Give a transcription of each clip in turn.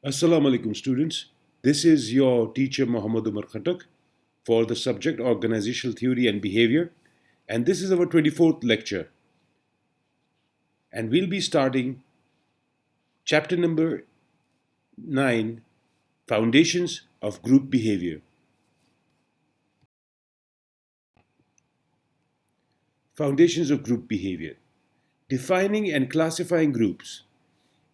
Assalamu alaikum students. This is your teacher Muhammad Umar Khatak for the subject Organizational Theory and Behavior, and this is our 24th lecture. And we'll be starting chapter number 9, Foundations of Group Behavior. Foundations of Group Behavior. Defining and classifying groups.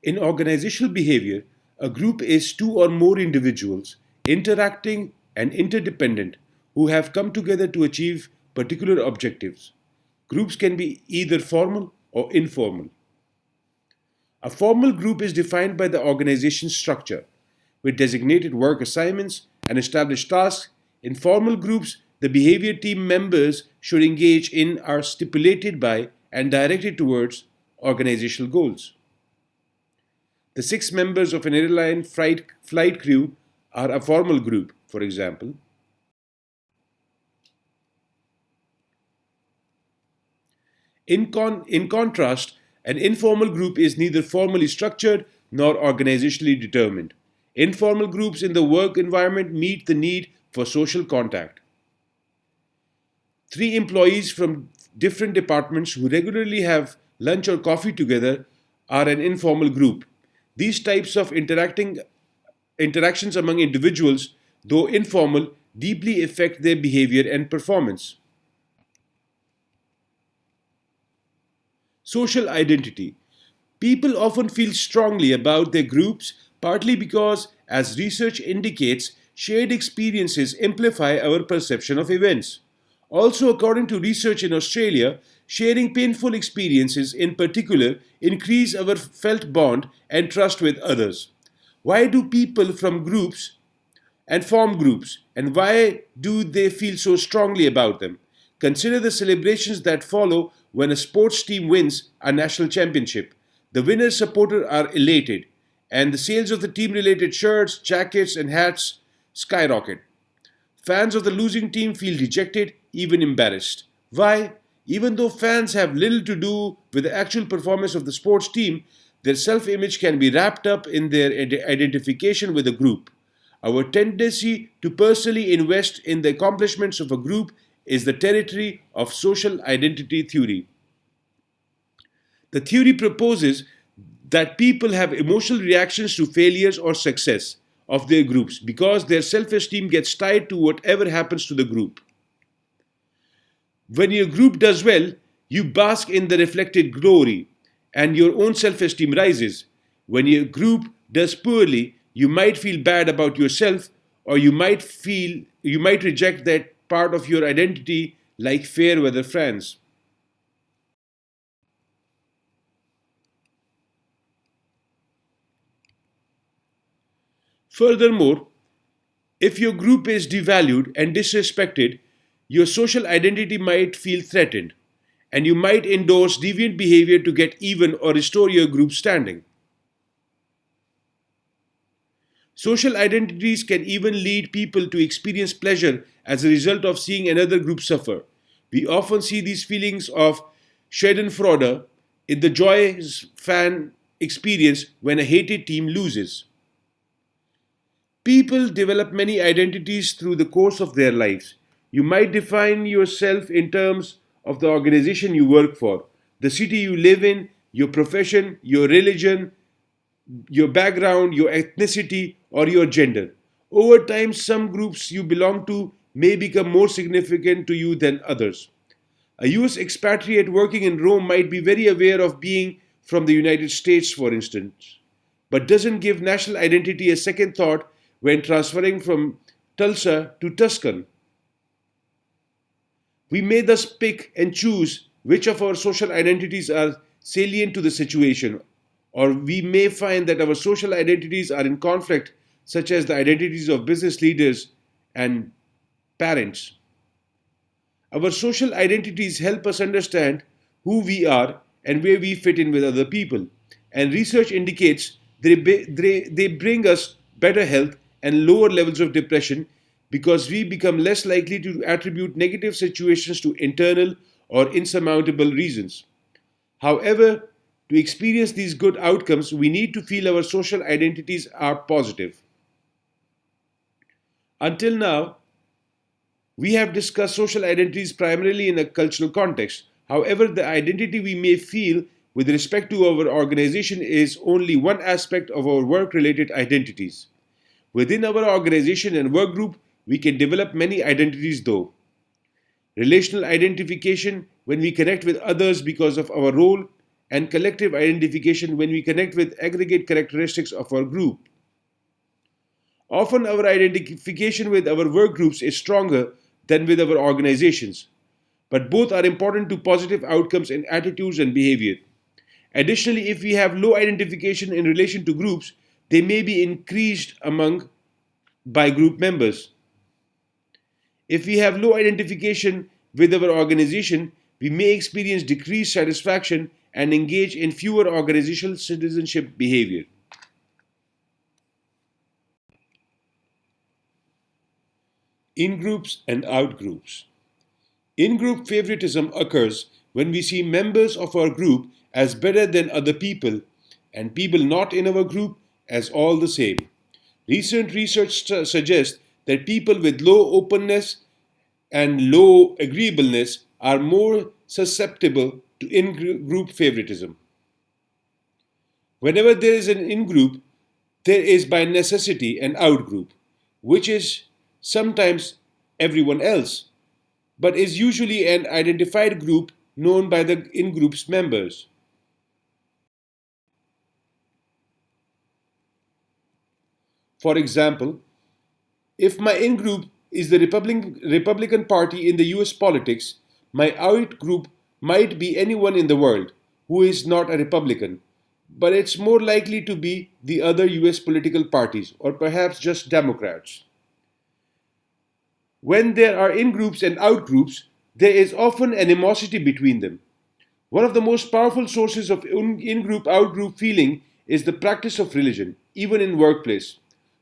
In organizational behavior, a group is two or more individuals interacting and interdependent who have come together to achieve particular objectives. Groups can be either formal or informal. A formal group is defined by the organization's structure, with designated work assignments and established tasks. In formal groups, the behavior team members should engage in are stipulated by and directed towards organizational goals. The 6 members of an airline flight crew are a formal group, for example. In contrast, an informal group is neither formally structured nor organizationally determined. Informal groups in the work environment meet the need for social contact. 3 employees from different departments who regularly have lunch or coffee together are an informal group. These types of interactions among individuals, though informal, deeply affect their behavior and performance. Social identity. People often feel strongly about their groups, partly because, as research indicates, shared experiences amplify our perception of events. Also, according to research in Australia, sharing painful experiences in particular increase our felt bond and trust with others. Why do people from groups and form groups, and why do they feel so strongly about them? Consider the celebrations that follow when a sports team wins a national championship. The winner's supporters are elated, and the sales of the team related shirts, jackets, and hats skyrocket. Fans of the losing team feel dejected, even embarrassed. Why? Even though fans have little to do with the actual performance of the sports team, their self image can be wrapped up in their identification with a group. Our tendency to personally invest in the accomplishments of a group is the territory of social identity theory. The theory proposes that people have emotional reactions to failures or success of their groups because their self esteem gets tied to whatever happens to the group. When your group does well, you bask in the reflected glory and your own self esteem rises. When your group does poorly, you might feel bad about yourself, or you might reject that part of your identity like fair weather friends. Furthermore, if your group is devalued and disrespected, your social identity might feel threatened, and you might endorse deviant behavior to get even or restore your group standing. Social identities can even lead people to experience pleasure as a result of seeing another group suffer. We often see these feelings of Schadenfreude in the joyous fan experience when a hated team loses. People develop many identities through the course of their lives. You might define yourself in terms of the organization you work for, the city you live in, your profession, your religion, your background, your ethnicity, or your gender. Over time, some groups you belong to may become more significant to you than others. A US expatriate working in Rome might be very aware of being from the United States, for instance, but doesn't give national identity a second thought when transferring from Tulsa to Tuscan. We may thus pick and choose which of our social identities are salient to the situation, or we may find that our social identities are in conflict, such as the identities of business leaders and parents. Our social identities help us understand who we are and where we fit in with other people. And research indicates they bring us better health and lower levels of depression because we become less likely to attribute negative situations to internal or insurmountable reasons. However, To experience these good outcomes, we need to feel our social identities are positive. Until now, we have discussed social identities primarily in a cultural context. However, the identity we may feel with respect to our organization is only one aspect of our work related identities. Within our organization and work group, we can develop many identities though. Relational identification when we connect with others because of our role, and collective identification when we connect with aggregate characteristics of our group. Often, our identification with our work groups is stronger than with our organizations, but both are important to positive outcomes in attitudes and behavior. Additionally, if we have low identification in relation to groups, they may be increased among by group members. If we have low identification with our organization, we may experience decreased satisfaction and engage in fewer organizational citizenship behavior. In groups and out groups. In group favoritism occurs when we see members of our group as better than other people and people not in our group as all the same. Recent research suggests that people with low openness and low agreeableness are more susceptible to in group favoritism. Whenever there is an in group, there is by necessity an out group, which is sometimes everyone else, but is usually an identified group known by the in group's members. For example, if my in group is the Republican Party in the US politics, my out group might be anyone in the world who is not a Republican, but it's more likely to be the other US political parties or perhaps just Democrats. When there are in groups and out groups, there is often animosity between them. One of the most powerful sources of in group out group feeling is the practice of religion, even in workplace.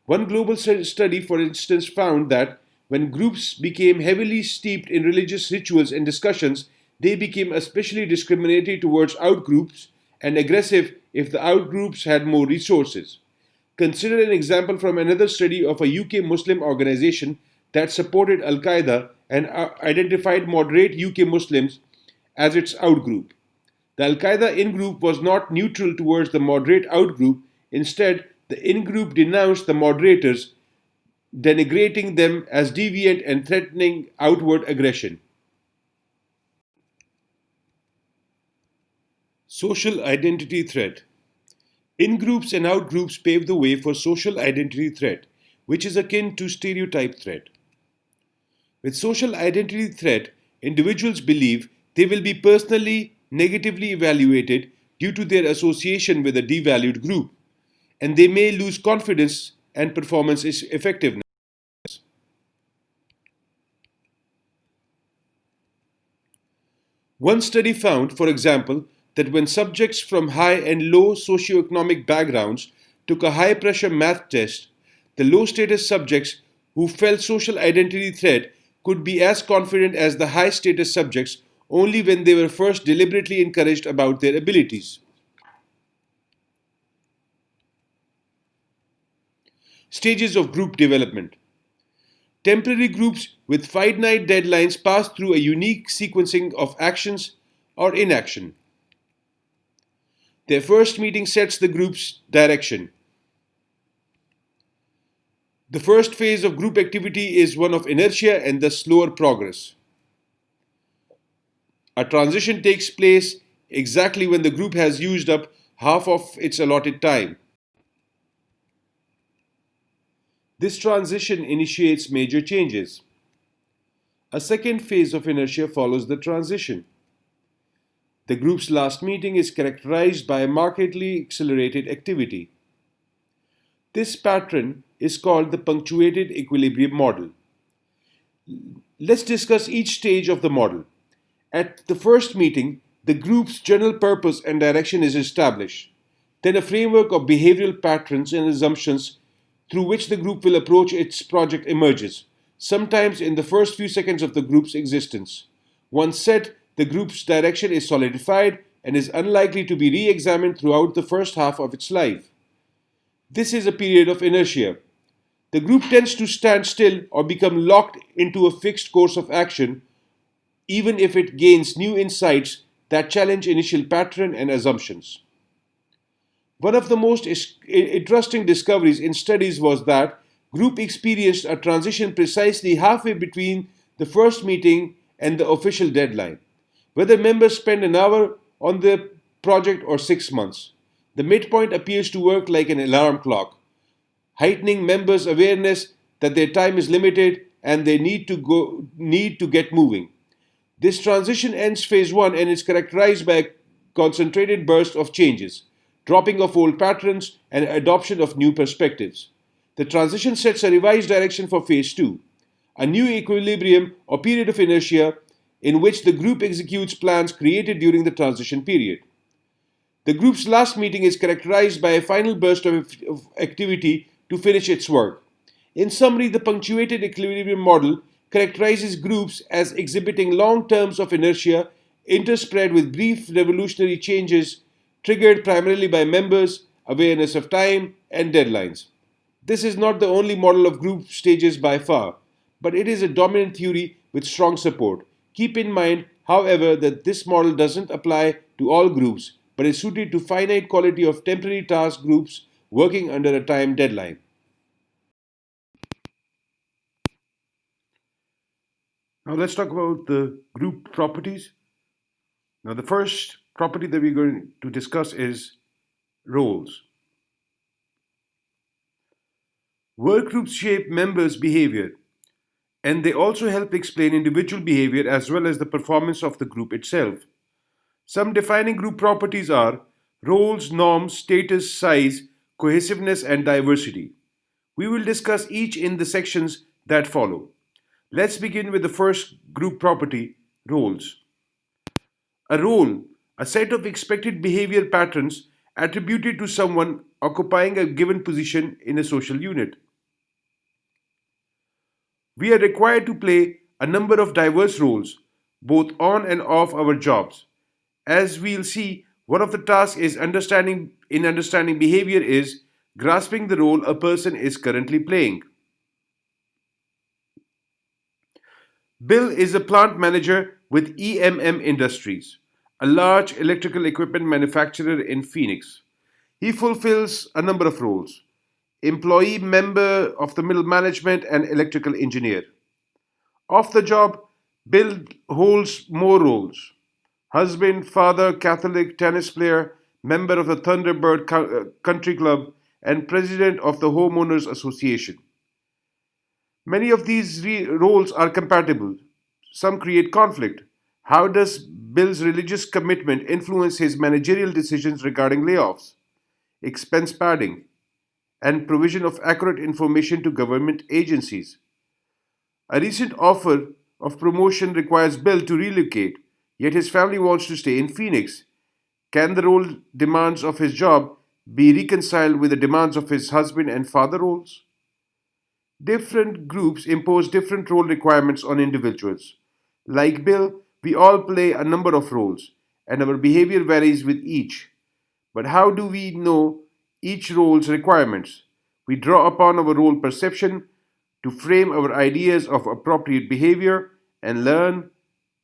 One global study, for instance, found that when groups became heavily steeped in religious rituals and discussions, they became especially discriminatory towards outgroups and aggressive if the outgroups had more resources. Consider an example from another study of a UK Muslim organization that supported Al Qaeda and identified moderate UK Muslims as its outgroup. The Al Qaeda in group was not neutral towards the moderate outgroup, instead, the in group denounced the moderators, denigrating them as deviant and threatening outward aggression. Social identity threat. In groups and out groups pave the way for social identity threat, which is akin to stereotype threat. With social identity threat, individuals believe they will be personally negatively evaluated due to their association with a devalued group, and they may lose confidence and performance effectiveness. One study found, for example, that when subjects from high and low socioeconomic backgrounds took a high pressure math test, the low status subjects who felt social identity threat could be as confident as the high status subjects only when they were first deliberately encouraged about their abilities. Stages of group development. Temporary groups with finite deadlines pass through a unique sequencing of actions or inaction. Their first meeting sets the group's direction. The first phase of group activity is one of inertia and thus slower progress. A transition takes place exactly when the group has used up half of its allotted time. This transition initiates major changes. A second phase of inertia follows the transition. The group's last meeting is characterized by a markedly accelerated activity. This pattern is called the punctuated equilibrium model. Let's discuss each stage of the model. At the first meeting, the group's general purpose and direction is established. Then a framework of behavioral patterns and assumptions through which the group will approach its project emerges, sometimes in the first few seconds of the group's existence. Once set, the group's direction is solidified and is unlikely to be re examined throughout the first half of its life. This is a period of inertia. The group tends to stand still or become locked into a fixed course of action, even if it gains new insights that challenge initial pattern and assumptions. One of the most interesting discoveries in studies was that group experienced a transition precisely halfway between the first meeting and the official deadline. Whether members spend an hour on the project or 6 months, the midpoint appears to work like an alarm clock, heightening members' awareness that their time is limited and they need to get moving. This transition ends phase 1 and is characterized by a concentrated burst of changes, dropping of old patterns and adoption of new perspectives. The transition sets a revised direction for phase 2, a new equilibrium or period of inertia in which the group executes plans created during the transition period. The group's last meeting is characterized by a final burst of activity to finish its work. In summary, the punctuated equilibrium model characterizes groups as exhibiting long terms of inertia interspread with brief revolutionary changes triggered primarily by members' awareness of time and deadlines. This is not the only model of group stages by far, but it is a dominant theory with strong support. Keep in mind, however, that this model doesn't apply to all groups, but is suited to finite quality of temporary task groups working under a time deadline. Now let's talk about the group properties. Now the first property that we're going to discuss is roles. Work groups shape members' behavior, and they also help explain individual behavior as well as the performance of the group itself. Some defining group properties are roles, norms, status, size, cohesiveness, and diversity. We will discuss each in the sections that follow. Let's begin with the first group property, roles. A role, a set of expected behavior patterns attributed to someone occupying a given position in a social unit. We are required to play a number of diverse roles, both on and off our jobs. As we'll see, one of the tasks is understanding behavior is grasping the role a person is currently playing. Bill is a plant manager with EMM Industries, a large electrical equipment manufacturer in Phoenix. He fulfills a number of roles: employee, member of the middle management, and electrical engineer. Off the job, Bill holds more roles: husband, father, Catholic, tennis player, member of the Thunderbird Country Club, and president of the Homeowners Association. Many of these roles are compatible. Some create conflict. How does Bill's religious commitment influence his managerial decisions regarding layoffs, expense padding, and provision of accurate information to government agencies? A recent offer of promotion requires Bill to relocate, yet his family wants to stay in Phoenix. Can the role demands of his job be reconciled with the demands of his husband and father roles? Different groups impose different role requirements on individuals. Like Bill, we all play a number of roles, and our behavior varies with each. But how do we know each role's requirements? We draw upon our role perception to frame our ideas of appropriate behavior and learn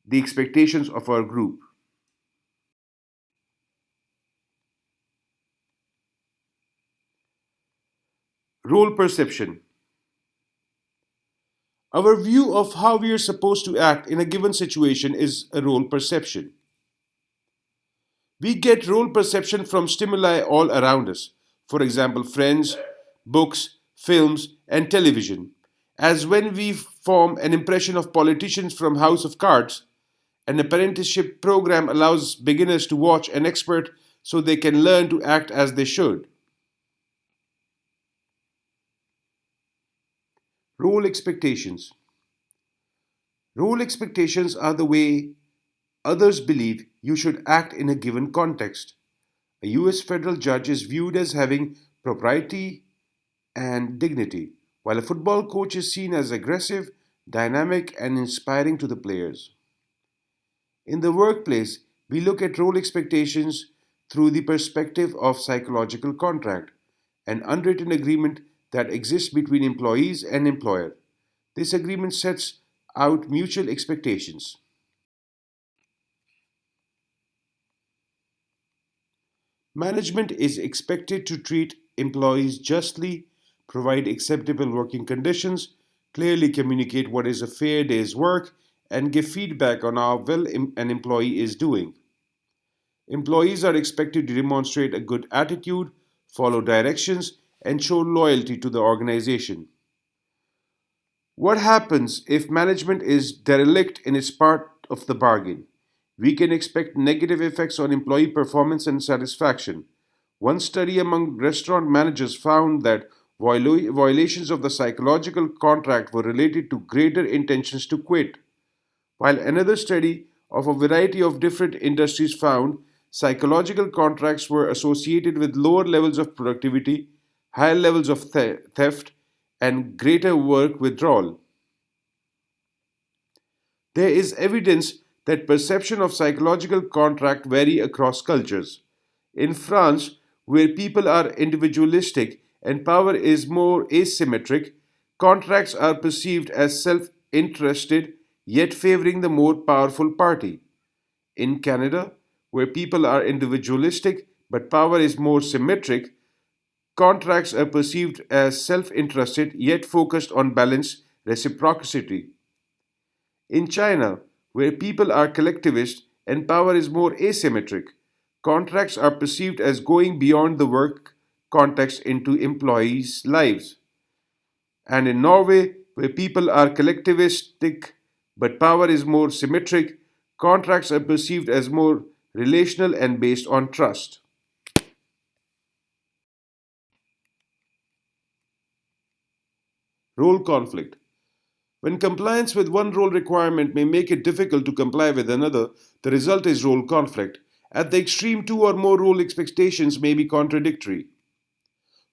the expectations of our group. Role perception. Our view of how we are supposed to act in a given situation is a role perception. We get role perception from stimuli all around us, for example, friends, books, films, and television. As when we form an impression of politicians from House of Cards, an apprenticeship program allows beginners to watch an expert so they can learn to act as they should. Role expectations. Role expectations are the way others believe you should act in a given context. A US federal judge is viewed as having propriety and dignity, while a football coach is seen as aggressive, dynamic, and inspiring to the players. In the workplace, We look at role expectations through the perspective of psychological contract, an unwritten agreement that exists between employees and employer. This agreement sets out mutual expectations. Management is expected to treat employees justly, provide acceptable working conditions, clearly communicate what is a fair day's work, and give feedback on how well an employee is doing. Employees are expected to demonstrate a good attitude, follow directions, and show loyalty to the organization. What happens if management is derelict in its part of the bargain? We can expect negative effects on employee performance and satisfaction. One study among restaurant managers found that violations of the psychological contract were related to greater intentions to quit, while another study of a variety of different industries found psychological contracts were associated with lower levels of productivity, higher levels of theft, and greater work withdrawal. There is evidence that perception of psychological contract vary across cultures. In France, where people are individualistic and power is more asymmetric, contracts are perceived as self-interested yet favoring the more powerful party. In Canada, where people are individualistic but power is more symmetric, contracts are perceived as self-interested yet focused on balanced reciprocity. In China, where people are collectivist and power is more asymmetric, contracts are perceived as going beyond the work context into employees' lives. And in Norway, where people are collectivistic but power is more symmetric, contracts are perceived as more relational and based on trust. Role conflict. When compliance with one role requirement may make it difficult to comply with another, the result is role conflict. At the extreme, two or more role expectations may be contradictory.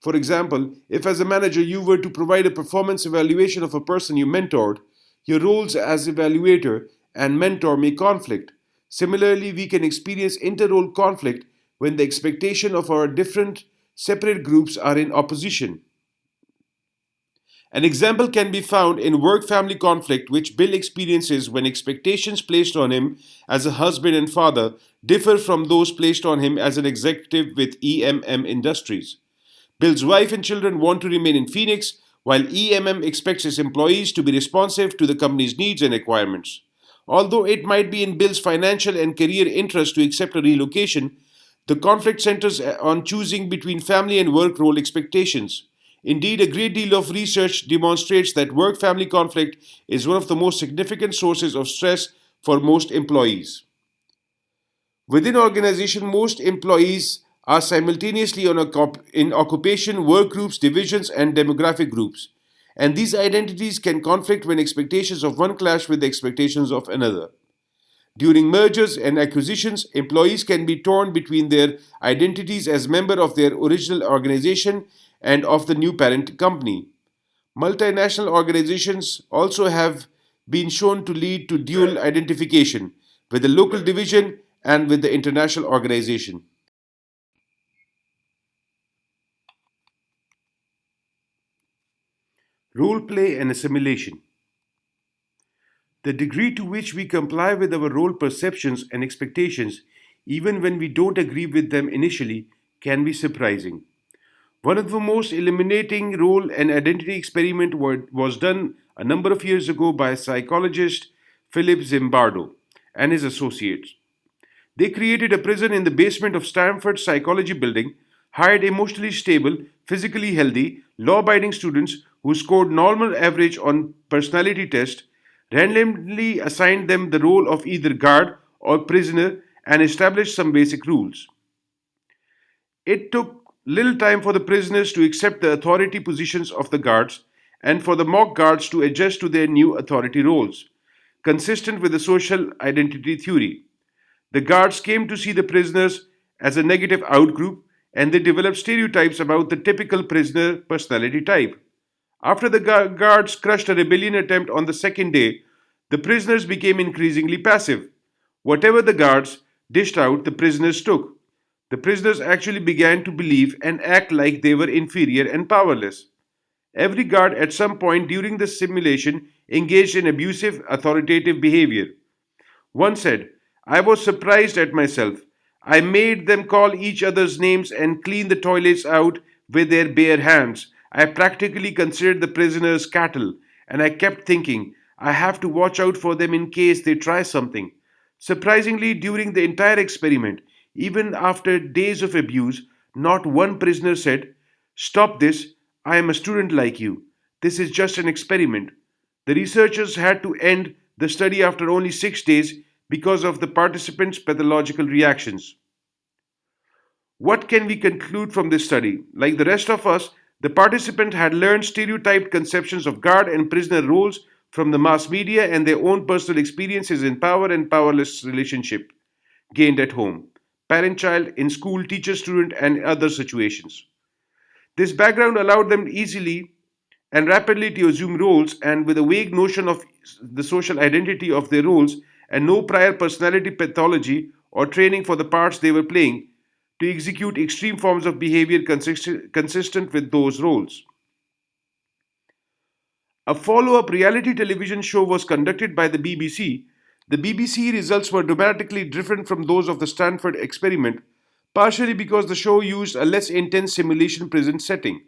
For example, if as a manager you were to provide a performance evaluation of a person you mentored, your roles as evaluator and mentor may conflict. Similarly, we can experience inter-role conflict when the expectation of our different separate groups are in opposition. An example can be found in work family conflict, which Bill experiences when expectations placed on him as a husband and father differ from those placed on him as an executive with EMM Industries. Bill's wife and children want to remain in Phoenix, while EMM expects its employees to be responsive to the company's needs and requirements. Although it might be in Bill's financial and career interest to accept a relocation, the conflict centers on choosing between family and work role expectations. Indeed, a great deal of research demonstrates that work family conflict is one of the most significant sources of stress for most employees. Within organization, most employees are simultaneously in occupation, work groups, divisions, and demographic groups. And these identities can conflict when expectations of one clash with the expectations of another. During mergers and acquisitions, employees can be torn between their identities as member of their original organization and of the new parent company. Multinational organizations also have been shown to lead to dual identification with the local division and with the international organization. Role play and assimilation. The degree to which we comply with our role perceptions and expectations, even when we don't agree with them initially, can be surprising. One of the most illuminating role and identity experiment was done a number of years ago by psychologist Philip Zimbardo and his associates. They created a prison in the basement of Stanford's psychology building, hired emotionally stable, physically healthy, law abiding students who scored normal average on personality tests, randomly assigned them the role of either guard or prisoner, and established some basic rules. It took little time for the prisoners to accept the authority positions of the guards and for the mock guards to adjust to their new authority roles, consistent with the social identity theory. The guards came to see the prisoners as a negative outgroup and they developed stereotypes about the typical prisoner personality type. After the guards crushed a rebellion attempt on the second day, the prisoners became increasingly passive. Whatever the guards, dished out, the prisoners took. The prisoners actually began to believe and act like they were inferior and powerless. Every guard at some point during the simulation engaged in abusive, authoritative behavior. One said, I was surprised at myself. I made them call each other's names and clean the toilets out with their bare hands. I practically considered the prisoners cattle, and I kept thinking, I have to watch out for them in case they try something. Surprisingly, during the entire experiment, even after days of abuse, not one prisoner said, Stop this, I am a student like you. This is just an experiment. The researchers had to end the study after only 6 days because of the participants' pathological reactions. What can we conclude from this study? Like the rest of us, the participant had learned stereotyped conceptions of guard and prisoner roles from the mass media and their own personal experiences in power and powerless relationship gained at home, parent child, in school, teacher student, and other situations. This background allowed them easily and rapidly to assume roles and with a vague notion of the social identity of their roles and no prior personality pathology or training for the parts they were playing to execute extreme forms of behavior consistent with those roles. A follow up reality television show was conducted by the BBC. The BBC results were dramatically different from those of the Stanford experiment, partially because the show used a less intense simulation prison setting.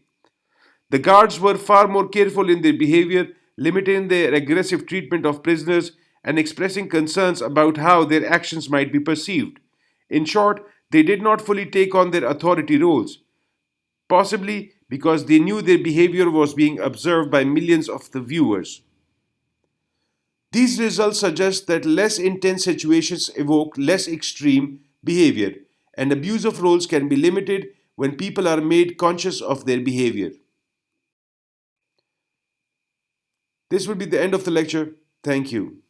The guards were far more careful in their behavior, limiting their aggressive treatment of prisoners and expressing concerns about how their actions might be perceived. In short, they did not fully take on their authority roles, possibly because they knew their behavior was being observed by millions of the viewers. These results suggest that less intense situations evoke less extreme behavior, and abuse of roles can be limited when people are made conscious of their behavior. This will be the end of the lecture. Thank you.